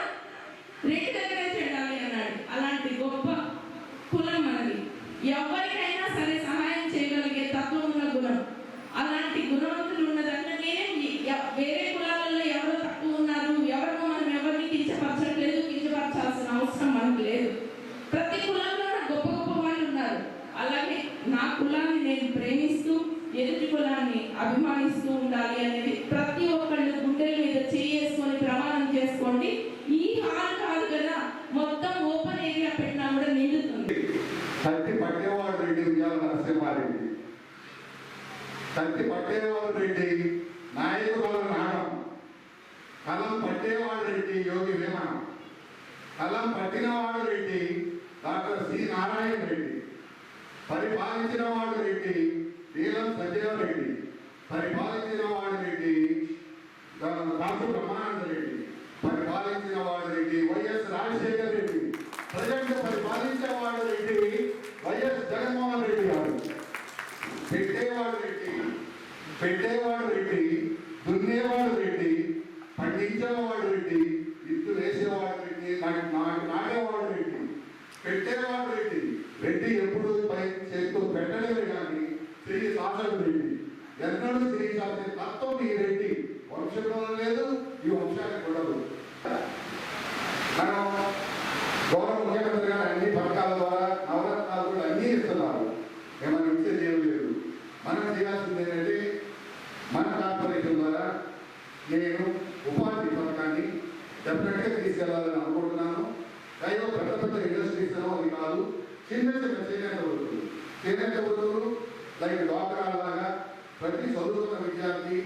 రెడ్డి దగ్గరే చెడాలి అన్నాడు. అలాంటి గొప్ప కులం మనది. ఎవరికైనా సరే సహాయం చేయగలిగే తత్వం ఉన్న గుణం. అలాంటి గుణవంతులు ఉన్నదంటే వేరే కులాలలో ఎవరో తక్కువ ఉన్నారు, ఎవరో మనం ఎవరిని కించపరచట్లేదు, కించపరచాల్సిన అవసరం మనకు లేదు. ప్రతి కులంలో గొప్ప గొప్ప వాళ్ళు ఉన్నారు. అలాగే నా కులాన్ని నేను ప్రేమిస్తూ ఎదుటి కులాన్ని అభిమానిస్తూ ఉండాలి అనేది ప్రతి ఒక్కళ్ళు గుండెల మీద చేసుకొని ప్రమాణం చేసుకోండి. ఈ హాల్ కాదు కదా, మొత్తం ఓపెన్ ఏరియా పెట్టినా కూడా నిండుతుంది. కత్తి పట్టేవాడు రెడ్డి ఉయ్యాల నరసింహారెడ్డి, కత్తి పట్టేవాడు రెడ్డి నాయకుల నాగం, కలం పట్టేవాడు రెడ్డి యోగి వేమన, కలం పట్టినవాడు రెడ్డి డాక్టర్ సి నారాయణ రెడ్డి, పరిపాలించిన వాడు రెడ్డి నీలం సంజీవ రెడ్డి, పరిపాలించిన వాడు రెడ్డి డాక్టర్ బ్రహ్మానంద రెడ్డి, పరిపాలించిన వాడు రెడ్డి వైఎస్ రాజశేఖర్ రెడ్డి, ప్రజెంట్ పరిపాలించేవాడు రెడ్డి వైఎస్ జగన్మోహన్ రెడ్డి గారు, పెట్టేవాడు రెడ్డి పెట్టేవాడు రెడ్డి, దున్నేవాడు రెడ్డి, పండించేవాడు రెడ్డి, ఇత్తు వేసేవాడు రెడ్డి, నాటేవాడు రెడ్డి, పెట్టేవాడు రెడ్డి. రెడ్డి ఎప్పుడు పై చేస్తూ పెట్టలేదు కానీ తిరిగి సాధన రెడ్డి, ఎన్నడూ తిరిగి సాధన తత్వం ఈ రెడ్డి వంశంలో లేదు, ఈ వంశానికి ఉండదు. మనం గౌరవ ముఖ్యమంత్రి గారు అన్ని పథకాల ద్వారా నవరత్నాలు కూడా అన్నీ ఇస్తున్నారు. ఏమైనా ఇచ్చేది ఏం లేదు. మనం చేయాల్సింది ఏంటంటే మన కార్పొరేషన్ ద్వారా నేను ఉపాధి పథకాన్ని డెఫినెట్గా తీసుకెళ్లాలని అనుకుంటున్నాను. ఏదో పెద్ద పెద్ద ఇండస్ట్రీస్ అది కాదు, చిన్న చిన్న చేనేత వృత్తులు లైక్ డ్వాక్రా లాగా ప్రతి చదువుతున్న విద్యార్థి,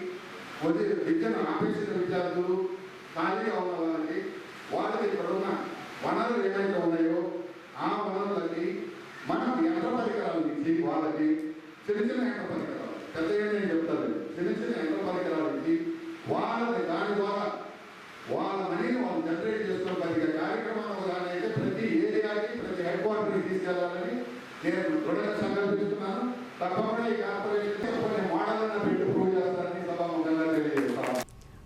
విద్యను ఆపేసిన విద్యార్థులు, ఖాళీగా ఉన్న వాళ్ళకి ఇక్కడ ఉన్న వనరులు ఏవైతే ఉన్నాయో ఆ వనరులకి మనం యంత్ర పరికరాలు ఇచ్చి వాళ్ళకి చిన్న చిన్న యంత్ర పరికరాలు, పెద్ద నేను చెప్తాను, చిన్న చిన్న యంత్ర పరికరాలు ఇచ్చి వాళ్ళని దాని ద్వారా వాళ్ళ మనీని వాళ్ళు జనరేట్ చేసుకోవడానికి కార్యక్రమాలు కానీ అయితే ప్రతి ఏరియాకి ప్రతి హెడ్ క్వార్టర్కి తీసుకెళ్లాలని నేను దృఢంగా సంకల్పిస్తున్నాను. తప్పకుండా ఈ కార్పొరేషన్ కొన్ని మోడల్ని పెట్టి ప్రూవ్ చేస్తారని సభాముఖంగా తెలియజేస్తాను.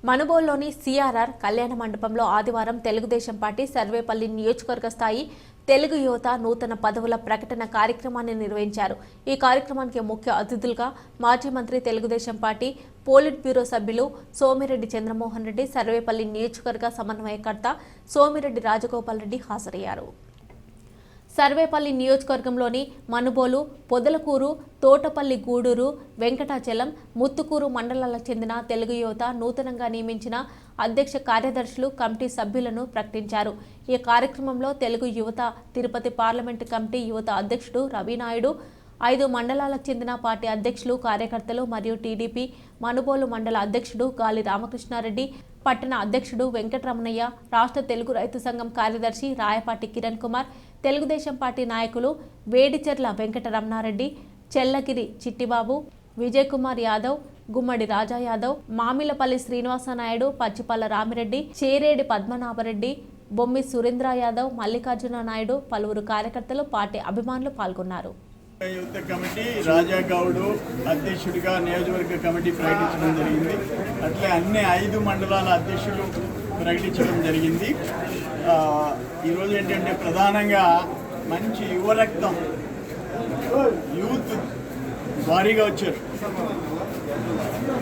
మనుబోలులోని సిఆర్ఆర్ కళ్యాణ మండపంలో ఆదివారం తెలుగుదేశం పార్టీ సర్వేపల్లి నియోజకవర్గ స్థాయి తెలుగు యువత నూతన పదవుల ప్రకటన కార్యక్రమాన్ని నిర్వహించారు. ఈ కార్యక్రమానికి ముఖ్య అతిథులుగా మాజీ మంత్రి, తెలుగుదేశం పార్టీ పోలిట్ బ్యూరో సభ్యులు సోమిరెడ్డి చంద్రమోహన్ రెడ్డి, సర్వేపల్లి నియోజకవర్గ సమన్వయకర్త సోమిరెడ్డి రాజగోపాల్ రెడ్డి హాజరయ్యారు. సర్వేపల్లి నియోజకవర్గంలోని మనుబోలు, పొదలకూరు, తోటపల్లి, గూడూరు, వెంకటాచలం, ముత్తుకూరు మండలాలకు చెందిన తెలుగు యువత నూతనంగా నియమించిన అధ్యక్ష కార్యదర్శులు, కమిటీ సభ్యులను ప్రకటించారు. ఈ కార్యక్రమంలో తెలుగు యువత తిరుపతి పార్లమెంటు కమిటీ యువత అధ్యక్షుడు రవినాయుడు, 5 మండలాలకు చెందిన పార్టీ అధ్యక్షులు, కార్యకర్తలు మరియు టీడీపీ మనుబోలు మండల అధ్యక్షుడు గాలి రామకృష్ణారెడ్డి, పట్టణ అధ్యక్షుడు వెంకటరమణయ్య, రాష్ట్ర తెలుగు రైతు సంఘం కార్యదర్శి రాయపాటి కిరణ్ కుమార్, తెలుగుదేశం పార్టీ నాయకులు వేడిచెర్ల వెంకటరమణారెడ్డి, చెల్లగిరి చిట్టిబాబు, విజయ్ కుమార్ యాదవ్, గుమ్మడి రాజా యాదవ్, మామిలపల్లి శ్రీనివాసనాయుడు, పచ్చిపల్ల రామిరెడ్డి, చేరేడి పద్మనాభరెడ్డి, బొమ్మి సురేంద్ర యాదవ్, మల్లికార్జున నాయుడు, పలువురు కార్యకర్తలు, పార్టీ అభిమానులు పాల్గొన్నారు. యువత కమిటీ రాజా గౌడ్ అధ్యక్షుడిగా నియోజకవర్గ కమిటీ ప్రకటించడం జరిగింది. అట్లే అన్ని 5 మండలాల అధ్యక్షులు ప్రకటించడం జరిగింది. ఈరోజు ఏంటంటే ప్రధానంగా మంచి యువరక్తం, యూత్ భారీగా వచ్చారు.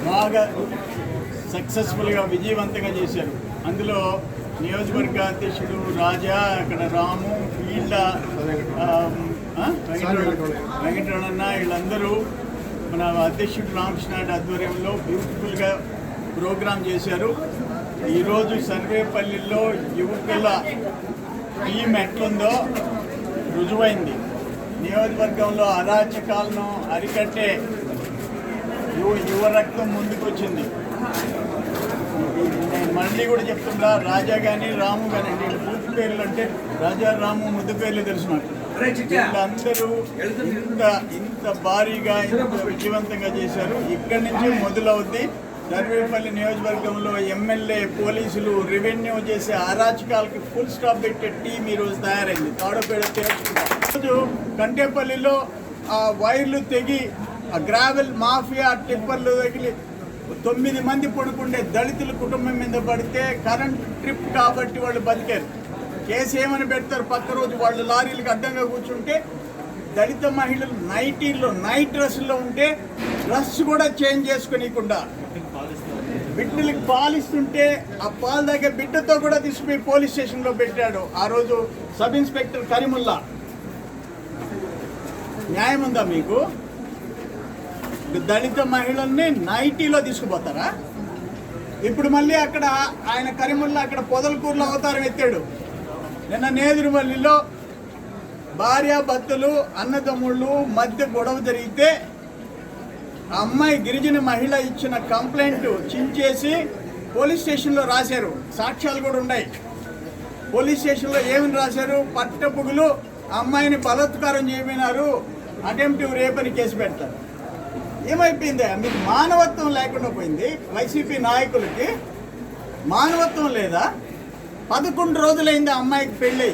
బాగా సక్సెస్ఫుల్గా విజయవంతంగా చేశారు. అందులో నియోజకవర్గ అధ్యక్షుడు రాజా, అక్కడ రాము, వీళ్ళ వెంకటరమణ, వీళ్ళందరూ మన అధ్యక్షుడు రామకృష్ణ ఆధ్వర్యంలో బ్యూటిఫుల్గా ప్రోగ్రాం చేశారు. ఈరోజు సర్వేపల్లిలో యువకుల టీం ఎట్లుందో రుజువైంది. నియోజకవర్గంలో అరాచకాలను అరికట్టే యువ రక్తం ముందుకు వచ్చింది. నేను మళ్ళీ కూడా చెప్తున్నా, రాజా కానీ రాము కానీ వీళ్ళ పూర్తి పేర్లు అంటే రాజా, రాము ముద్దు పేర్లు తెలుసు నాకు. వీళ్ళందరూ ఇంత భారీగా ఇంత విజయవంతంగా చేశారు. ఇక్కడి నుంచి మొదలవుద్ది. సర్వేపల్లి నియోజకవర్గంలో ఎమ్మెల్యే, పోలీసులు, రెవెన్యూ చేసే అరాచకాలకి ఫుల్ స్టాప్ పెట్టే టీం ఈరోజు తయారైంది. తాడపేడ ఈరోజు కంటేపల్లిలో ఆ వైర్లు తెగి, ఆ గ్రావెల్ మాఫియా టిప్పర్లు తగిలి 9 మంది పడుకుండే దళితుల కుటుంబం మీద పడితే కరెంట్ ట్రిప్ కాబట్టి వాళ్ళు బతికారు. కేసు ఏమని పెడతారు, పక్క రోజు వాళ్ళు లారీలకు అడ్డంగా కూర్చుంటే దళిత మహిళలు నైటీల్లో, నైట్ డ్రెస్సుల్లో ఉంటే డ్రెస్ కూడా చేంజ్ చేసుకోనీయకుండా బిడ్డలకు పాలిస్తుంటే ఆ పాలు దగ్గర బిడ్డతో కూడా తీసుకుపోయి పోలీస్ స్టేషన్లో పెట్టాడు ఆ రోజు సబ్ ఇన్స్పెక్టర్ కరీముల్లా. న్యాయం ఉందా మీకు? దళిత మహిళల్ని నైటీలో తీసుకుపోతారా? ఇప్పుడు మళ్ళీ అక్కడ ఆయన కరీముల్లా అక్కడ పొదలకూరులో అవతారం ఎత్తాడు. నిన్న నేదురుమల్లిలో భార్యాభర్తలు, అన్నదమ్ముళ్ళు మధ్య గొడవ జరిగితే ఆ అమ్మాయి గిరిజన మహిళ ఇచ్చిన కంప్లైంట్ చించేసి పోలీస్ స్టేషన్లో రాశారు. సాక్ష్యాలు కూడా ఉన్నాయి. పోలీస్ స్టేషన్లో ఏమని రాశారు? పట్టపుగులు అమ్మాయిని బలాత్కారం చేయమన్నారు, అటెంప్టివ్ రేప్ అని కేసు పెడతారు. ఏమైపోయింది? మీకు మానవత్వం లేకుండా పోయింది. వైసీపీ నాయకులకి మానవత్వం లేదా? 11 రోజులైంది ఆ అమ్మాయికి పెళ్ళి.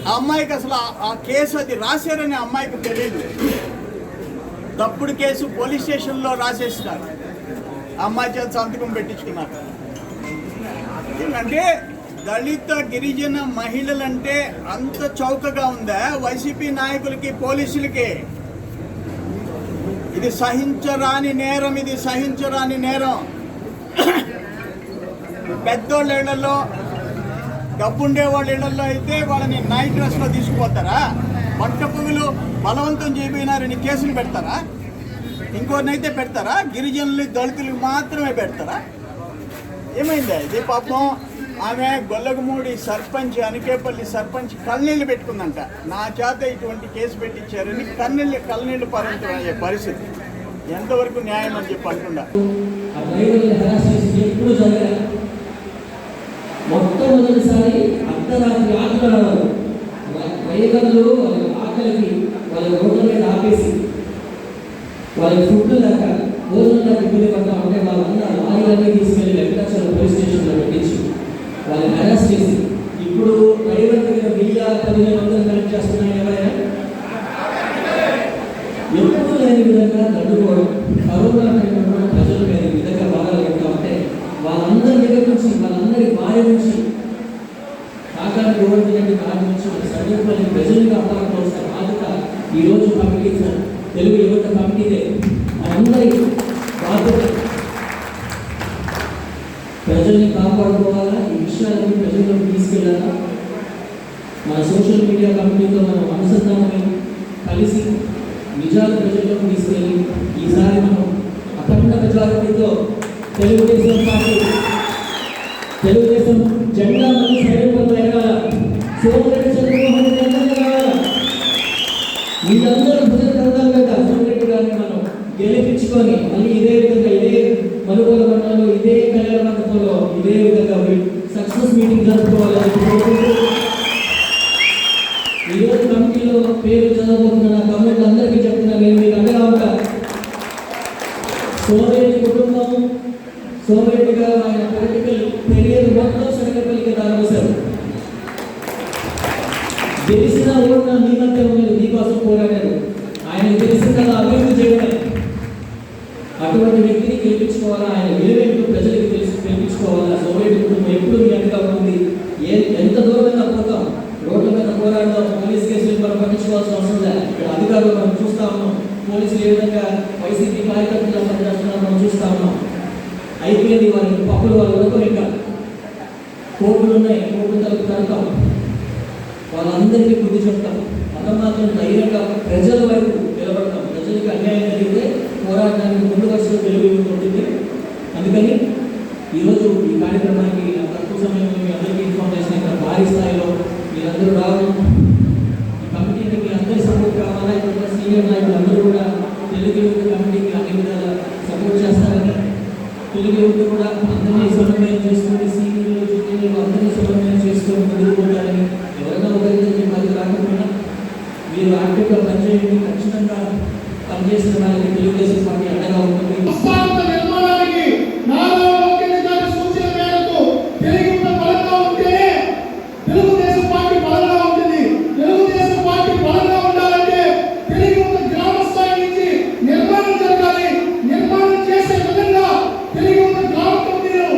ఆ అమ్మాయికి అసలు ఆ కేసు అది రాశారని అమ్మాయికి తెలియదు. తప్పుడు కేసు పోలీస్ స్టేషన్లో రాసేసినారు, అమ్మాయి చేత సంతకం పెట్టించుకున్నారు. అంటే దళిత గిరిజన మహిళలంటే అంత చౌకగా ఉందా వైసీపీ నాయకులకి పోలీసులకి? ఇది సహించరాని నేరం, ఇది సహించరాని నేరం. పెద్దోళ్ళ ఇళ్లలో, డబ్బుండే వాళ్ళ ఇళ్లలో అయితే వాళ్ళని నైట్ డ్రెస్లో తీసుకుపోతారా? పట్ట పొగులు బలవంతం చేయబోయినారని కేసులు పెడతారా? ఇంకోరినైతే పెడతారా? గిరిజనులు దళితులకు మాత్రమే పెడతారా? ఏమైందా ఇది? పాపం ఆమె గొల్లగమూడి సర్పంచ్, అనికేపల్లి సర్పంచ్ కళ్ళనీళ్ళు పెట్టుకుందంట. నా చేత ఇటువంటి కేసు పెట్టించారని కళ్ళనీళ్ళు పరించే పరిస్థితి. ఎంతవరకు న్యాయం అని చెప్పి అంటుండా. మొట్టమొదటిసారి అర్ధరాత్రి ఆటలు రైతులు వాళ్ళ ఆకలికి వాళ్ళ రోడ్ల మీద ఆపేసి వాళ్ళ ఫుడ్ లేక భోజనం ఇబ్బంది పడతా ఉంటే వాళ్ళందరూ లారీలన్నీ తీసుకెళ్లి వెంకటాచలం పోలీస్ స్టేషన్లో పెట్టించి వాళ్ళని అరెస్ట్ చేసి ఇప్పుడు డ్రైవర్ దగ్గర 1000-1500 కలెక్ట్ చేస్తున్నాయి. ఎవరైనా ఎప్పుడు లేని విధంగా దండుకోవడం, కరోనా టైంలో ప్రజల మీద ఈ విధంగా బాధలు పెడతా ఉంటే వాళ్ళందరి దగ్గర నుంచి, వాళ్ళందరి భార్య నుంచి, కాకాని గవర్నమెంట్ కాడి నుంచి సమీపంలో ప్రజల్ని కాపాడుకోవాల్సిన బాధ్యత ఈరోజు కమిటీ, తెలుగు యువత కమిటీదే. అందరి బాధ్యత ప్రజల్ని కాపాడుకోవాలా, ఈ విషయాలను ప్రజల్లోకి తీసుకెళ్ళాలా. మన సోషల్ మీడియా కమిటీతో మనం అనుసంధానమై కలిసి నిజాలు ప్రజల్లోకి తీసుకెళ్ళి ఈసారి మనం అఖండ మెజారిటీతో తెలుగుదేశం పార్టీ, తెలుగుదేశం జెండా మళ్ళీ సైనికులు ఎగాల, సోమిరెడ్డి చంద్రమోహన్ రెడ్డి ఎమ్మెల్యే కావాలా. వీళ్ళందరూ ప్రజల కథలు కదా సోమిరెడ్డి గారిని మనం గెలిపించుకొని మళ్ళీ ఇదే విధంగా, ఇదే మనుగోల మండలంలో, ఇదే కళ్యాణ మండపంలో ఇదే విధంగా సక్సెస్ మీటింగ్ జరుపుకోవాలని ఈరోజు కమిటీలో పేరు చదవబోతున్న కమిటీలు అందరికీ చెప్తున్నా. నేను మీకు అండగా ఉంటాను. సోమిరెడ్డి కుటుంబం, సోమిరెడ్డి గారు ఆయన పొలిటికల్ కెరియర్ మొత్తం సరిగపల్లికి దారివేశారు. గెలిచిన ఓడిన మీ మధ్య మీకోసం పోరాడారు. ఆయన తెలిసిందలా అభివృద్ధి చేయడమే. అటువంటి వ్యక్తిని గెలిపించుకోవాలా, ఆయన విలువేంటో ప్రజలకు గెలిపించుకోవాలా. సోమిరెడ్డి కుటుంబం ఎప్పుడు మీ అండగా ఉంది. ఎంత దూరమైనా పోతాం, రోడ్ల మీద పోరాడదాం. పోలీస్ కేసులు మనం పట్టించుకోవాల్సిన అవసరం లేదు. ఇక్కడ అధికారులు మనం చూస్తా ఉన్నాం, పోలీసులు ఏ విధంగా వైసీపీ కార్యకర్తలు పనిచేస్తున్నారో మనం చూస్తా ఉన్నాం. అయిపోయింది వాళ్ళకి పప్పులు, వాళ్ళు వరకు కోర్టులు ఉన్నాయి, కోర్టు తలుపు కడతాం, వాళ్ళందరికీ బుద్ధి చెప్తాం. మనం మాత్రం ధైర్యంగా ప్రజల వైపు నిలబడతాం. ప్రజలకు అన్యాయం జరిగితే పోరాడడానికి ముందు వరుసలో తెలుగు ఉంటుంది. అందుకని ఈరోజు ఈ కార్యక్రమానికి తక్కువ సమయంలో మీ అందరికీ ఇన్ఫార్మ్ చేసిన ఇక్కడ భారీ స్థాయిలో మీరందరూ రావడం, ఈ కమిటీకి మీ అందరి సపోర్ట్ కావాలా. ఇక్కడ సీనియర్ నాయకులు అందరూ కూడా తెలుగు యువత కమిటీకి అన్ని విధాలా సపోర్ట్ చేస్తారని, తెలుగు యువత కూడా అందరినీ సమన్వయం చేసుకుని, సీనియర్లు జూనియర్లు అందరినీ సమన్వయం చేసుకొని ముందుకుంటారని, ఎవరైనా ఒకరికి మనకు రాకపోయినా మీరు యాక్టివ్గా పనిచేయండి. ఖచ్చితంగా పనిచేసిన వాళ్ళకి తెలుగుదేశం పార్టీ అండగా ఉంటుంది. నిర్మాణం చేసే విధంగా తెలుగు గ్రామ కమిటీలు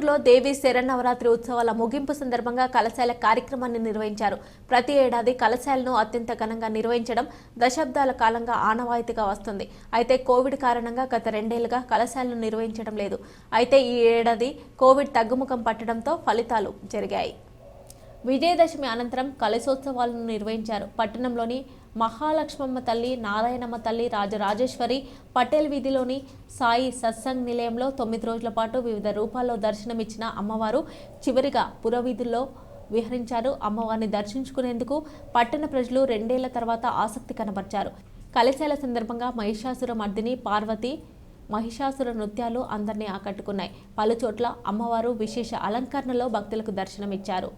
గూడూరులో దేవి శరన్నవరాత్రి ఉత్సవాల ముగింపు సందర్భంగా కలశాల కార్యక్రమాన్ని నిర్వహించారు. ప్రతి ఏడాది కలశాలను అత్యంత ఘనంగా నిర్వహించడం దశాబ్దాల కాలంగా ఆనవాయితీగా వస్తుంది. అయితే కోవిడ్ కారణంగా గత 2 ఏళ్లుగా కలశాలను నిర్వహించడం లేదు. అయితే ఈ ఏడాది కోవిడ్ తగ్గుముఖం పట్టడంతో ఫలితాలు జరిగాయి. విజయదశమి అనంతరం కలశోత్సవాలను నిర్వహించారు. పట్టణంలోని మహాలక్ష్మమ్మ తల్లి, నారాయణమ్మ తల్లి, రాజరాజేశ్వరి, పటేల్ వీధిలోని సాయి సత్సంగ్ నిలయంలో 9 రోజుల పాటు వివిధ రూపాల్లో దర్శనమిచ్చిన అమ్మవారు చివరిగా పురవీధుల్లో విహరించారు. అమ్మవారిని దర్శించుకునేందుకు పట్టణ ప్రజలు 2 ఏళ్ల తర్వాత ఆసక్తి కనబర్చారు. కలశాల సందర్భంగా మహిషాసుర మర్దిని, పార్వతి, మహిషాసుర నృత్యాలు అందరినీ ఆకట్టుకున్నాయి. పలుచోట్ల అమ్మవారు విశేష అలంకరణలో భక్తులకు దర్శనమిచ్చారు.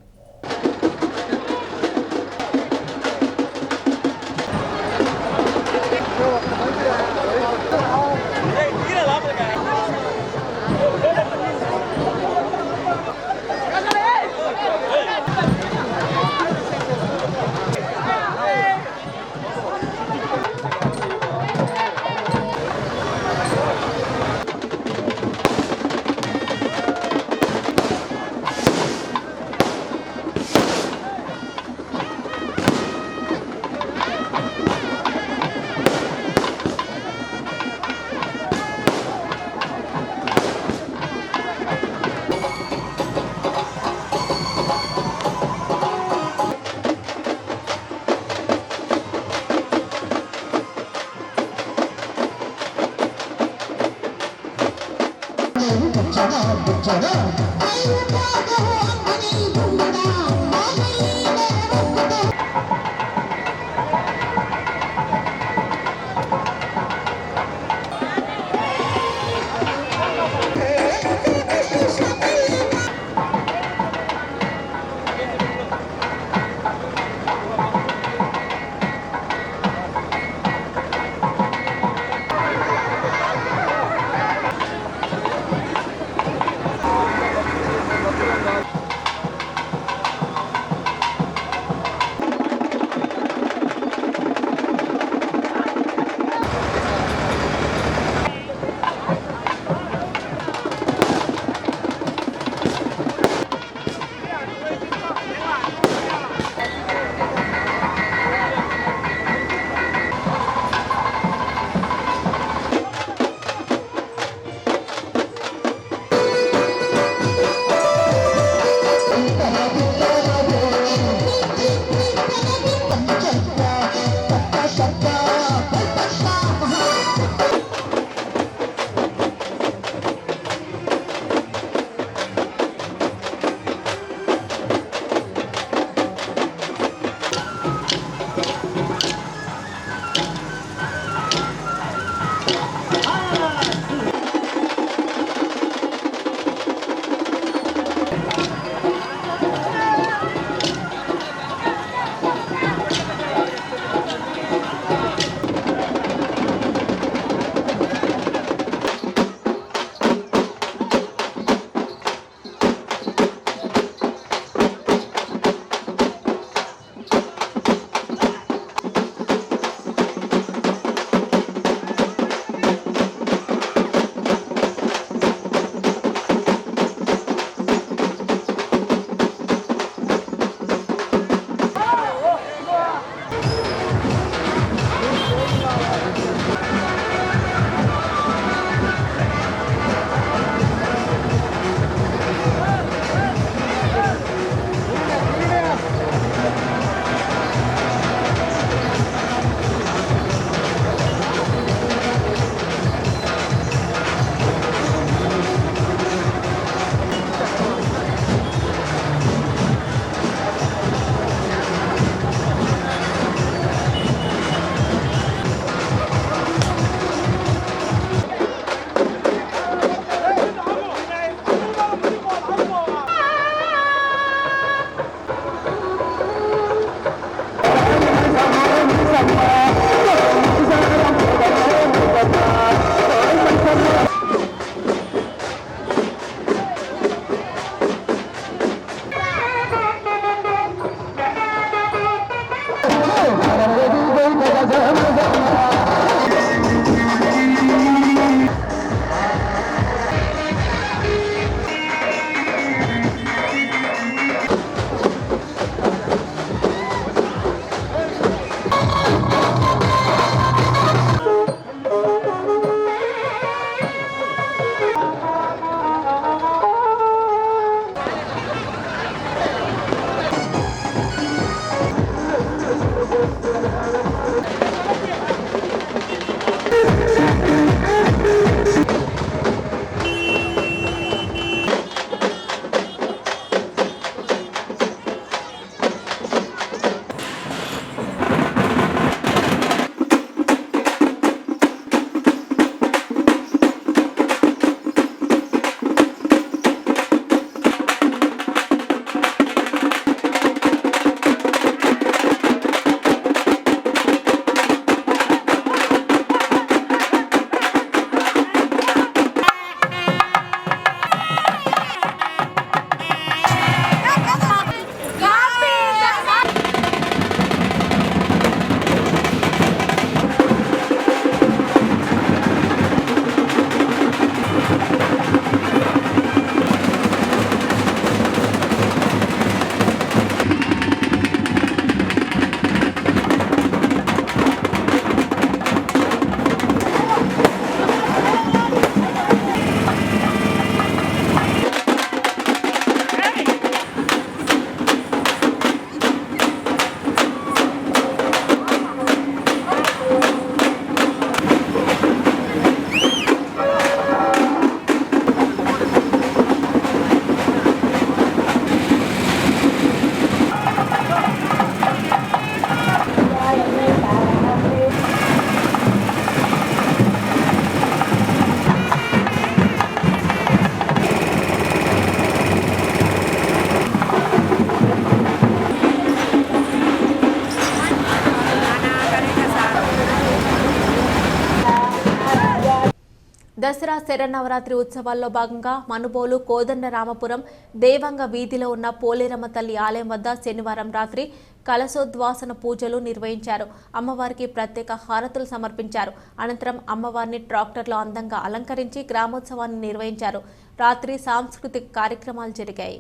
దసరా శరన్నవరాత్రి ఉత్సవాల్లో భాగంగా మనుబోలు కోదండరామపురం దేవంగ వీధిలో ఉన్న పోలేరమ్మ తల్లి ఆలయం వద్ద శనివారం రాత్రి కలశోద్వాసన పూజలు నిర్వహించారు. అమ్మవారికి ప్రత్యేక హారతులు సమర్పించారు. అనంతరం అమ్మవారిని ట్రాక్టర్లో అందంగా అలంకరించి గ్రామోత్సవాన్ని నిర్వహించారు. రాత్రి సాంస్కృతిక కార్యక్రమాలు జరిగాయి.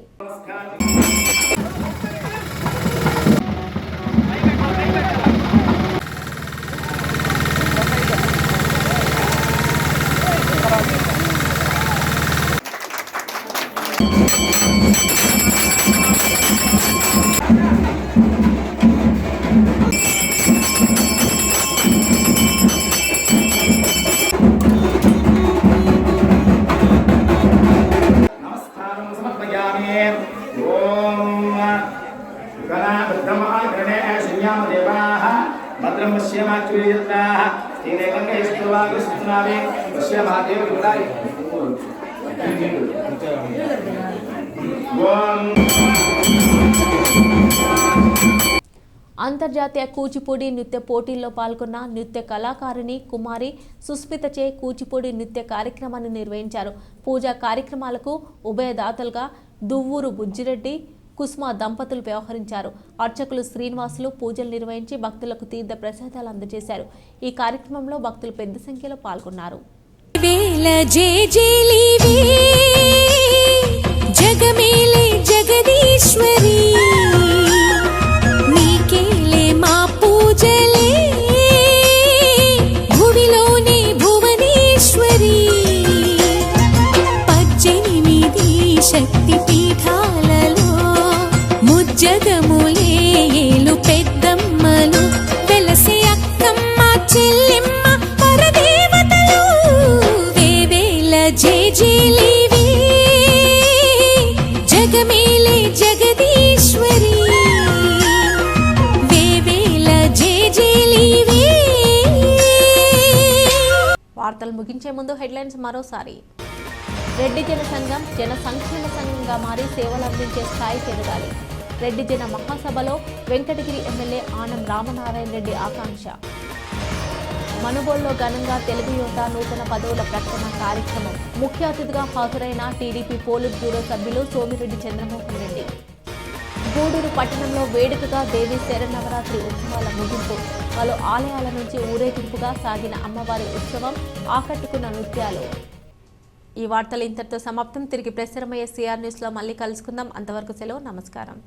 అంతర్జాతీయ కూచిపూడి నృత్య పోటీల్లో పాల్గొన్న నృత్య కళాకారిణి కుమారి సుస్మితచే కూచిపూడి నృత్య కార్యక్రమాన్ని నిర్వహించారు. పూజా కార్యక్రమాలకు ఉభయదాతలుగా దువ్వూరు బుజ్జిరెడ్డి కుస్మా దంపతులు వ్యవహరించారు. అర్చకులు శ్రీనివాసులు పూజలు నిర్వహించి భక్తులకు తీర్థ ప్రసాదాలు అందజేశారు. ఈ కార్యక్రమంలో భక్తులు పెద్ద సంఖ్యలో పాల్గొన్నారు. జగమేలే జగదీశ్వరి నీకేలే మా పూజలే భువిలోనే భువనేశ్వరి 18 శక్తి పీఠాలలో ముజ్జగములే ఏలు పెద్దమ్మలు వెలసే అక్కమ్మ చెల్లెమ్మ పరదేవతలు వేవేల జేజేలివే జగమేలే జగదీశ్వరి వేవేల జేజేలివే. వార్తలు ముగించే ముందు హెడ్లైన్స్ మరోసారి. రెడ్డి జన సంఘం జన సంక్షేమ సంఘంగా మారి సేవలు అందించే స్థాయికి ఎదగాలి. రెడ్డి జన మహాసభలో వెంకటగిరి ఎమ్మెల్యే ఆనం రామనారాయణ రెడ్డి ఆకాంక్ష. మనుబోల్లో ఘనంగా తెలుగు యువత నూతన పదవుల ప్రకటన కార్యక్రమం. ముఖ్య అతిథిగా హాజరైన టీడీపీ పోలిట్ బ్యూరో సభ్యులు సోమిరెడ్డి చంద్రమోహన్ రెడ్డి. గూడూరు పట్టణంలో వేడుకగా దేవి శరన్నవరాత్రి ఉత్సవాల ముగింపు. పలు ఆలయాల నుంచి ఊరేగింపుగా సాగిన అమ్మవారి ఉత్సవం ఆకట్టుకున్న నృత్యాలు. ఈ వార్తలు ఇంతటితో సమాప్తం. తిరిగి ప్రసారమయ్యే సిఆర్ న్యూస్లో మళ్ళీ కలుసుకుందాం. అంతవరకు సెలవు. నమస్కారం.